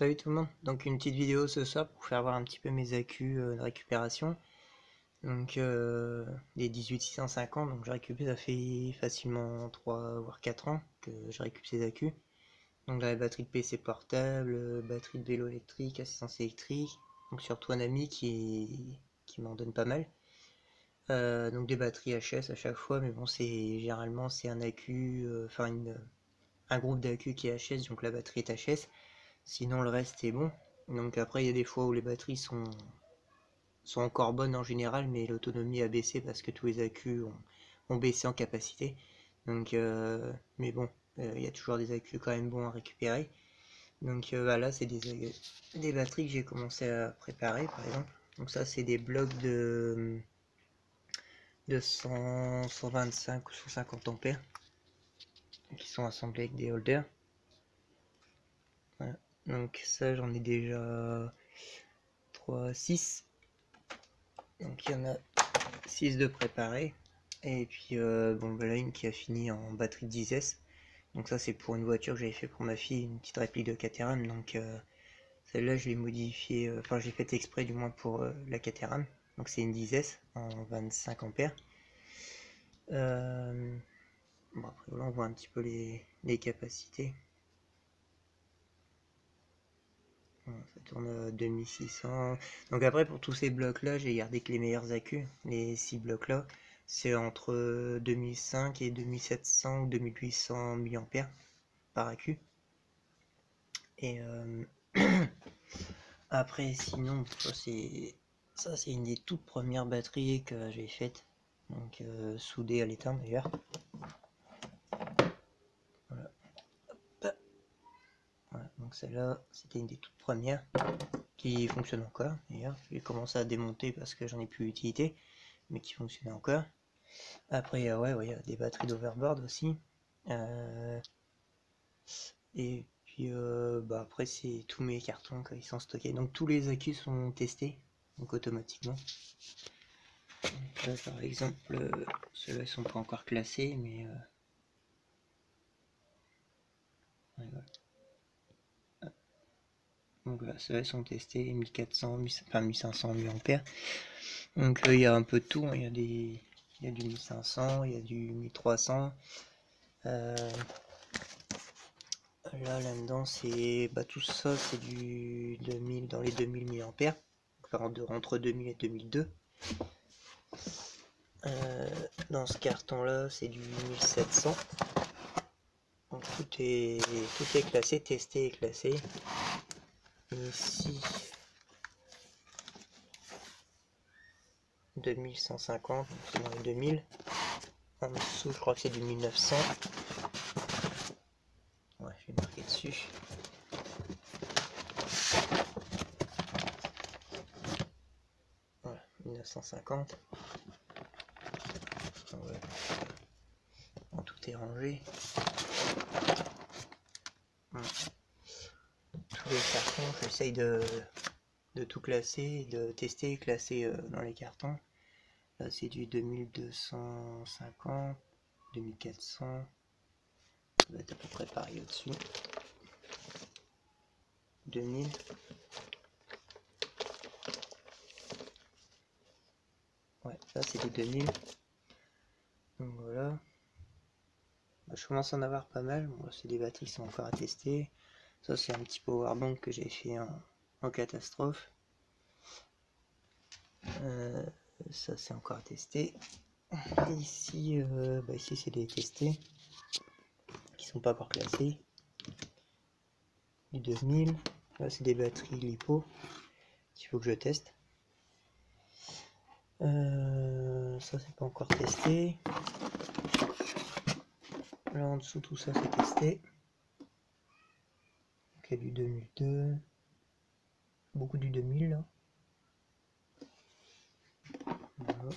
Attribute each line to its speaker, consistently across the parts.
Speaker 1: Salut tout le monde, donc une petite vidéo ce soir pour faire voir un petit peu mes accus de récupération. Donc les 18650, donc je récupère, ça fait facilement 3 voire 4 ans que je récupère ces accus. Donc la batterie de PC portable, batterie de vélo électrique, assistance électrique, donc surtout un ami qui m'en donne pas mal. Donc des batteries HS à chaque fois, mais bon généralement c'est un accu, un groupe d'accus qui est HS, donc la batterie est HS. Sinon le reste est bon. Donc après il y a des fois où les batteries sont encore bonnes en général, mais l'autonomie a baissé parce que tous les accus ont baissé en capacité. Donc mais bon, il y a toujours des accus quand même bons à récupérer. Donc là c'est des batteries que j'ai commencé à préparer par exemple. Donc ça c'est des blocs de 125 ou 150 ampères qui sont assemblés avec des holders. Voilà. Donc ça j'en ai déjà 3, 6. Donc il y en a 6 de préparés. Et puis bon, voilà une qui a fini en batterie de 10S. Donc ça c'est pour une voiture que j'avais fait pour ma fille, une petite réplique de Caterham. Donc celle-là je l'ai modifiée, enfin j'ai fait exprès du moins pour la Caterham. Donc c'est une 10S en 25 ampères. Bon après voilà, on voit un petit peu les capacités. Voilà, ça tourne à 2600. Donc après pour tous ces blocs là j'ai gardé que les meilleurs accus. Les 6 blocs là c'est entre 2005 et 2700 ou 2800 mAh par accu. Et après sinon ça c'est une des toutes premières batteries que j'ai faites. Donc soudée à l'étain d'ailleurs. Voilà. Voilà, donc celle-là c'était une des toutes premières qui fonctionne encore d'ailleurs. J'ai commencé à démonter parce que j'en ai plus d'utilité, mais qui fonctionnait encore. Après ouais, il y a des batteries d'overboard aussi. Et puis après c'est tous mes cartons quand ils sont stockés. Donc tous les accus sont testés, donc automatiquement. Donc là par exemple, ceux-là ils sont pas encore classés, mais ouais, voilà. Donc voilà, ceux-là sont testés, 1400, 1500 mAh. Donc il y a un peu de tout, hein. Il y a du 1500, il y a du 1300. Là-dedans, c'est tout ça, c'est du 2000, dans les 2000 mAh, entre 2000 et 2002. Dans ce carton-là, c'est du 1700. Donc tout est classé, testé et classé. Ici, 2150, c'est dans les 2000. En dessous, je crois que c'est du 1900. Ouais, je vais marquer dessus. Voilà, 1950. Ouais. Bon, tout est rangé. Tous les cartons, j'essaye de tout classer, de tester et classer dans les cartons. Là, c'est du 2250, 2400. Ça va être à peu près pareil au-dessus. 2000. Ouais, là c'est des 2000. Donc voilà. Je commence à en avoir pas mal. Bon, c'est des batteries qui sont encore à tester. Ça c'est un petit powerbank que j'ai fait en catastrophe. Ça c'est encore à tester. Et ici, ici c'est des testés qui sont pas encore classés. Du 2000. Là c'est des batteries LiPo qu'il faut que je teste. Ça c'est pas encore testé. Là en dessous tout ça c'est testé. Donc il y a du 2002. Beaucoup du 2000 là. Voilà.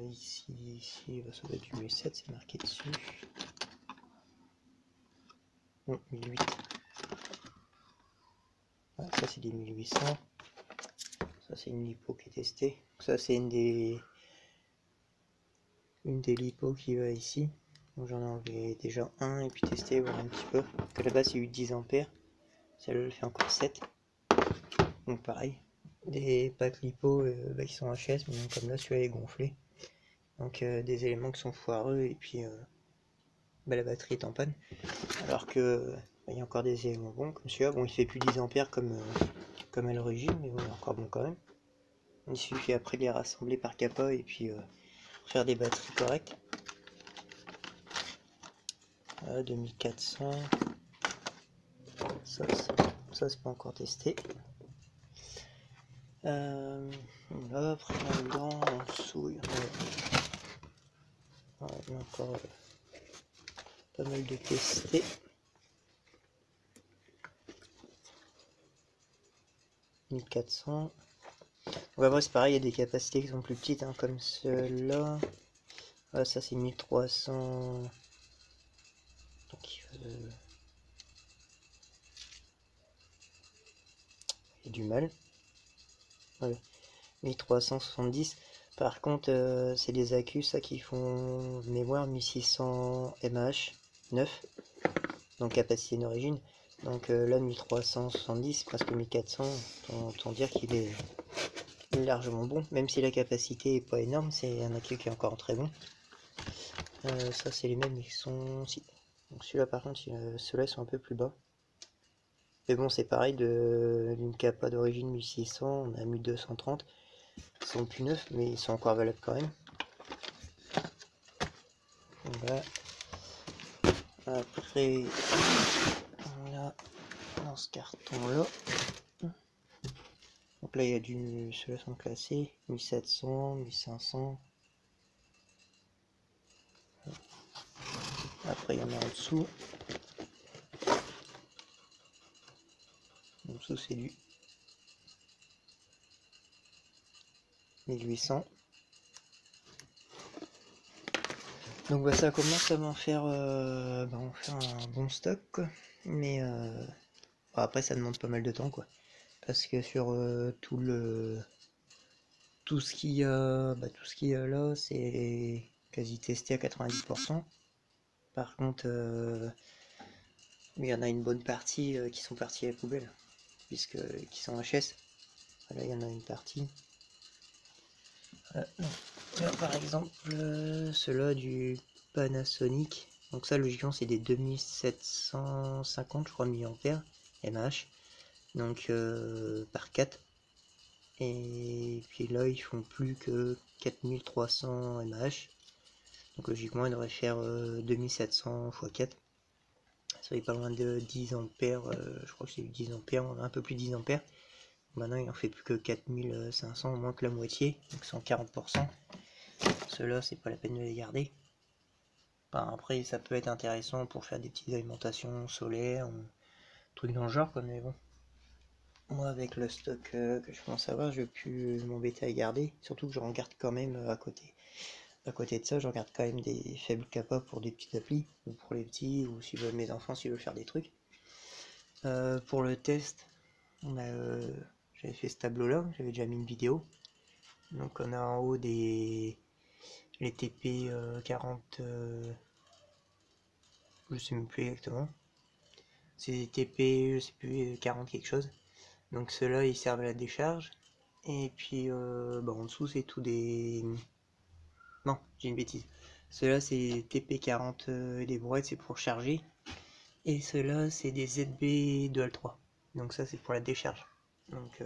Speaker 1: Ici, ça doit être du 1007, c'est marqué dessus. Non, 1008. Ah, ça c'est des 1800. Ça c'est une lipo qui est testée. Donc, ça c'est une des lipo qui va ici. Donc j'en ai enlevé déjà un et puis testé, voir un petit peu. Que là-bas c'est eu 10 ampères. Celle-là elle fait encore 7. Donc pareil. Des packs lipo qui sont HS, mais comme là celui-là est gonflé. Donc des éléments qui sont foireux et puis la batterie est en panne. Alors que il y a encore des éléments bons comme celui-là. Bon il fait plus 10 ampères comme à l'origine, mais bon, il est encore bon quand même. Il suffit après de les rassembler par capa et puis faire des batteries correctes. 2400. Ça c'est pas encore testé. Là après là-dedans, en dessous, il y en a encore pas mal de testés. 1400. Donc après c'est pareil, il y a des capacités qui sont plus petites, hein, comme ceux-là. Ah, ça c'est 1300. Donc il y a du mal. Ouais. 1370. Par contre, c'est des accus ça qui font de mémoire 1600 mAh 9. Donc capacité d'origine. Donc là 1370, presque 1400, autant dire qu'il est largement bon. Même si la capacité est pas énorme, c'est un accu qui est encore très bon. Ça c'est les mêmes, ils sont... Si. Donc celui-là par contre, ceux-là sont un peu plus bas. Mais bon c'est pareil, d'une capa d'origine 1600, on a 1230. Ils sont plus neufs, mais ils sont encore valables quand même. Voilà. Après, on a dans ce carton-là. Donc là, il y a ceux-là sont classés 1700, 1500. Après, il y en a en dessous. En dessous, c'est du 1800. Donc bah, ça commence à m'en faire, un bon stock, quoi. Mais après, ça demande pas mal de temps, quoi. Parce que sur tout ce qu'il y a, là, c'est quasi testé à 90%. Par contre, il y en a une bonne partie qui sont partis à la poubelle, qui sont HS. Là, il y en a une partie. Là, par exemple, ceux-là du Panasonic. Donc ça, logiquement, c'est des 2750, je crois, milliampères mAh. Donc par 4. Et puis là, ils font plus que 4300 mAh. Donc logiquement, ils devraient faire 2700 x 4. Ça est pas loin de 10 ampères. Je crois que c'est 10 ampères, un peu plus de 10 ampères. Maintenant, il en fait plus que 4500, moins que la moitié. Donc 140%. Ceux-là, c'est pas la peine de les garder. Enfin, après, ça peut être intéressant pour faire des petites alimentations solaires, trucs dans le genre, quoi, mais bon. Moi, avec le stock que je commence à avoir, je vais plus m'embêter à garder. Surtout que je regarde quand même à côté. À côté de ça, je regarde quand même des faibles capas pour des petites applis, ou pour les petits, ou si mes enfants, s'ils veulent faire des trucs. Pour le test, j'avais fait ce tableau-là, j'avais déjà mis une vidéo. Donc on a en haut les TP 40, je sais même plus exactement. C'est des TP, je sais plus, 40 quelque chose. Donc ceux-là, ils servent à la décharge. Et puis en dessous, c'est tout des... Non, j'ai une bêtise. Ceux-là, c'est TP40 des brouettes, c'est pour charger. Et ceux-là, c'est des ZB 2Al3. Donc ça, c'est pour la décharge. Donc,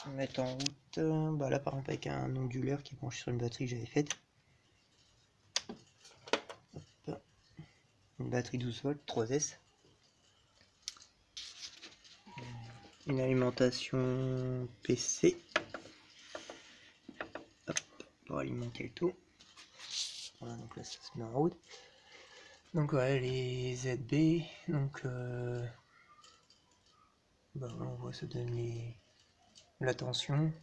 Speaker 1: mettre en route. Là, par exemple, avec un onduleur qui est branché sur une batterie que j'avais faite. Hop. Une batterie 12 volts, 3S. Une alimentation PC. Hop, pour alimenter le tout. Voilà, donc là, ça se met en route. Donc voilà les ZB, donc on voit ça donne la tension.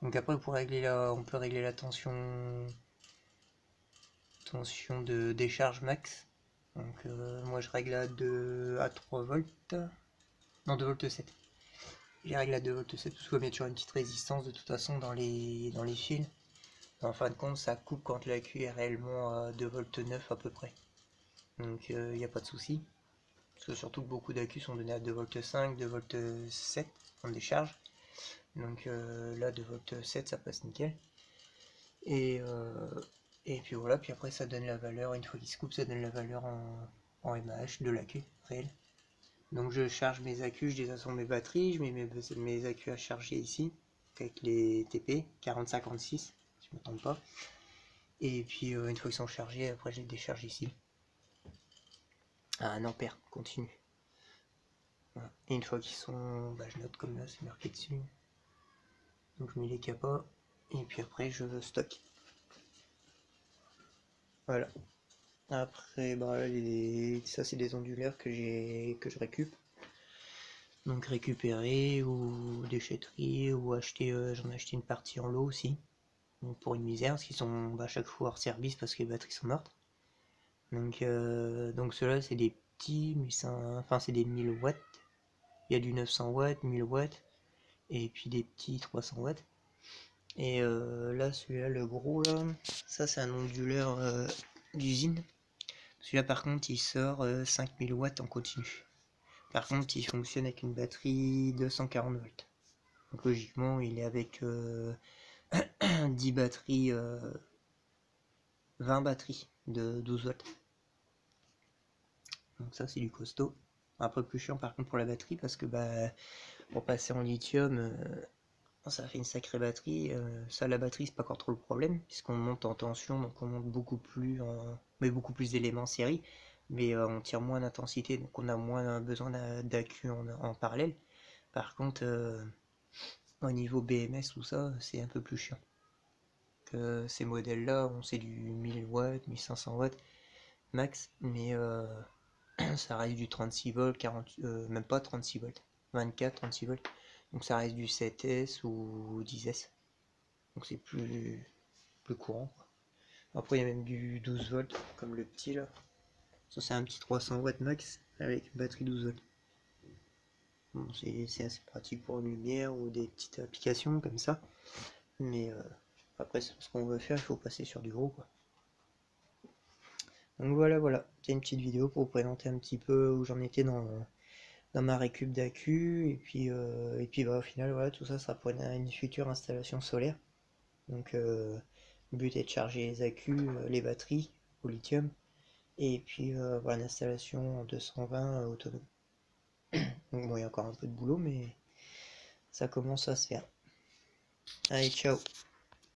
Speaker 1: Donc après on peut régler la tension de décharge max. Donc moi je règle à 3 volts, non 2 volts 7. Je règle à 2 volts 7 parce qu'il y a toujours une petite résistance de toute façon dans les fils. En fin de compte, ça coupe quand l'accu est réellement à 2,9 V à peu près. Donc il n'y a pas de souci. Parce que surtout que beaucoup d'accus sont donnés à 2,5 V, 2,7 V en décharge. Donc là 2,7 V ça passe nickel. Et puis voilà, puis après ça donne la valeur, une fois qu'il se coupe, ça donne la valeur en mAh de l'accu réel. Donc je charge mes accus, je désassemble mes batteries, je mets mes accus à charger ici, avec les TP 4056, si je ne me trompe pas. Et puis une fois qu'ils sont chargés, après je les décharge ici. À 1 ampère continu. Voilà. Et une fois qu'ils sont, je note comme là, c'est marqué dessus. Donc je mets les capas, et puis après je stocke. Voilà. Après, ça c'est des onduleurs que je récup. Donc récupérer ou déchetterie ou acheter, j'en ai acheté une partie en lot aussi. Donc pour une misère, parce qu'ils sont à chaque fois hors service parce que les batteries sont mortes. Donc ceux-là c'est des petits, enfin c'est des 1000 watts. Il y a du 900 watts, 1000 watts, et puis des petits 300 watts. Et là celui-là, le gros là, ça c'est un onduleur d'usine. Celui-là par contre il sort 5000 watts en continu. Par contre il fonctionne avec une batterie 240 volts. Donc logiquement il est avec 10 batteries, 20 batteries de 12 volts. Donc ça c'est du costaud. Un peu plus chiant par contre pour la batterie parce que pour passer en lithium, ça fait une sacrée batterie. Ça la batterie c'est pas encore trop le problème puisqu'on monte en tension, donc on monte beaucoup plus beaucoup plus d'éléments en série, mais on tire moins d'intensité, donc on a moins besoin d'accu en parallèle. Par contre au niveau BMS tout ça c'est un peu plus chiant. Que ces modèles là on sait du 1000 watts, 1500 watts max, mais ça reste du 36 volts, 40, même pas 36 volts, 24, 36 volts. Donc ça reste du 7S ou 10S. Donc c'est plus courant. Après il y a même du 12 volts, comme le petit là. Ça c'est un petit 300 watts max avec une batterie 12 volts. Bon, c'est assez pratique pour une lumière ou des petites applications comme ça. Mais après ce qu'on veut faire, il faut passer sur du gros quoi. Donc voilà, c'est une petite vidéo pour vous présenter un petit peu où j'en étais dans ma récup d'accu, et puis au final voilà, tout ça sera pour une future installation solaire. Donc le but est de charger les accus, les batteries au lithium, et puis voilà, une installation en 220 autonome. Donc bon, il y a encore un peu de boulot, mais ça commence à se faire. Allez, ciao.